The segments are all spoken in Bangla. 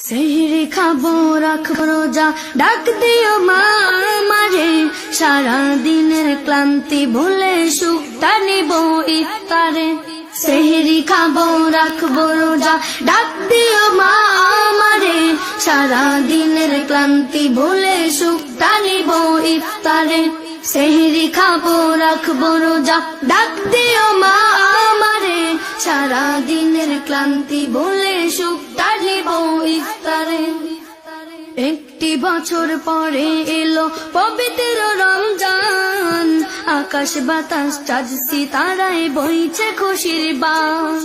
সেহরি খাবো রাখবো রোজা, ডাক দিও মা আমারে, সারা দিনের ক্লান্তি ভুলে সুখটা নিব ইফতারে। সেহরি খাবো রাখবো রোজা, ডাক দিও মা আমারে, সারা দিনের ক্লান্তি ভুলে সুখটা নিব ইফতারে। সেহরি খাবো রাখবো রোজা, ডাক দিও মা আমারে, সারা দিনের ক্লান্তি ভুলে সুখটা নিব ইফতারে। একটি বছর পরে এলো পবিত্র রমজান, আকাশ বাতাস চাঁদ সিতারায় বইছে খুশির বান।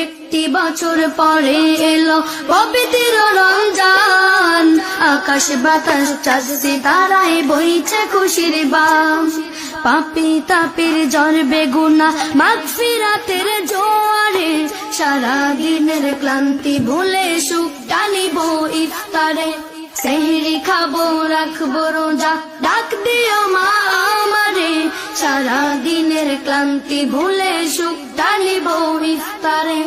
একটি বছর পরে এলো পবিত্র রমজান, আকাশ বাতাস চাঁদ সিতারায় বইছে খুশির বান। পাপী তাপের ঝরবে গুনাহ মাগফিরাতের জোয়ারে, সারা দিনের ক্লান্তি ভুলে সুখটা নিব ইফতারে। সেহরি খাবো রাখবো রোজা, ডাক দিও মা আমারে, সারা দিনের ক্লান্তি ভুলে সুখটা নিব ইফতারে।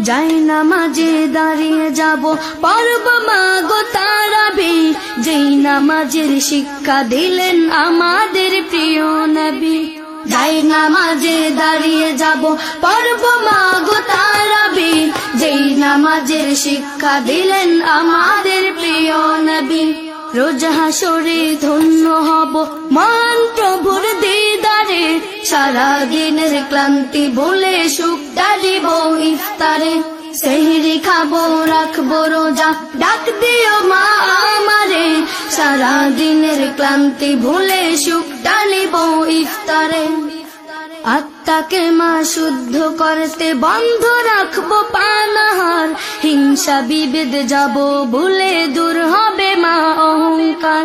যাই নামাজে দাঁড়িয়ে যাব পড়ব মাগো তারাবি, যেই নামাজের শিক্ষা দিলেন আমাদের প্রিয় নবী। যাই নামাজে দাঁড়িয়ে যাব পড়ব মাগো তারাবি, যেই নামাজের শিক্ষা দিলেন আমাদের প্রিয় নবী। রোজ হাসরে ধন্য হব মহান প্রভুর দিদারে, সারা দিনের ক্লান্তি ভুলে সুখটা দিব ইফতারে। সেহরি খাবো রাখবো রোজা, ডাক দিও মা আমারে, সারা দিনের ক্লান্তি ভুলে সুখটা নিব ইফতারে। আত্মাকে মা শুদ্ধ করতে বন্ধ রাখবো পানাহার, হিংসা বিভেদ যাব ভুলে দূর হবে মা অহংকার।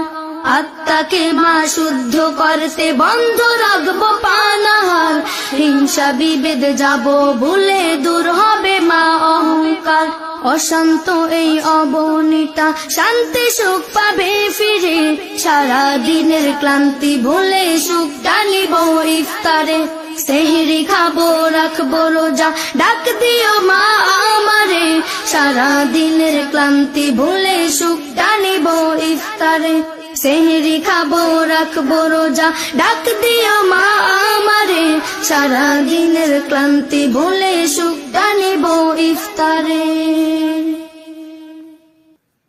আত্মাকে মা শুদ্ধ করতে বন্ধ রাখবো পানাহার, হিংসা বিভেদ যাব ভুলে দূর হবে মা অহংকার। অশান্ত এই অবনীতা শান্তি সুখ পাবে ফিরে, সারা দিনের ক্লান্তি ভুলে সুখটা নিব ইফতারে। সেহরি খাবো রাখবো রোজা, ডাক দিও মা আমারে, সারা দিনের ক্লান্তি ভুলে সুখটা নিব ইফতারে। সেহরি খাবো রাখবো রোজা, ডাক দিও মা আমারে, সারা দিনের ক্লান্তি ভুলে সুখটা নিব ইফতারে।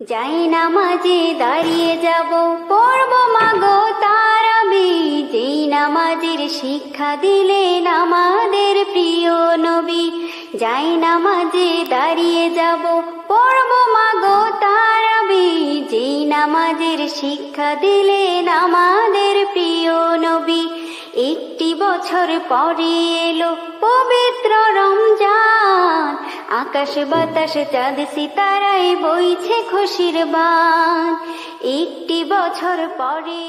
যাই নামাজে দাঁড়িয়ে যাব পড়ব মাগো তারাবি, যেই নামাজের শিক্ষা দিলেন আমাদের প্রিয় নবী। যাই নামাজে দাঁড়িয়ে যাব পড়ব মাগো তারাবি, যেই নামাজের শিক্ষা দিলেন আমাদের প্রিয় নবী। একটি বছর পরে এলো পবিত্র রমজান, আকাশ বাতাস চাঁদ সিতারায় বইছে খুশির বান। একটি বছর পরে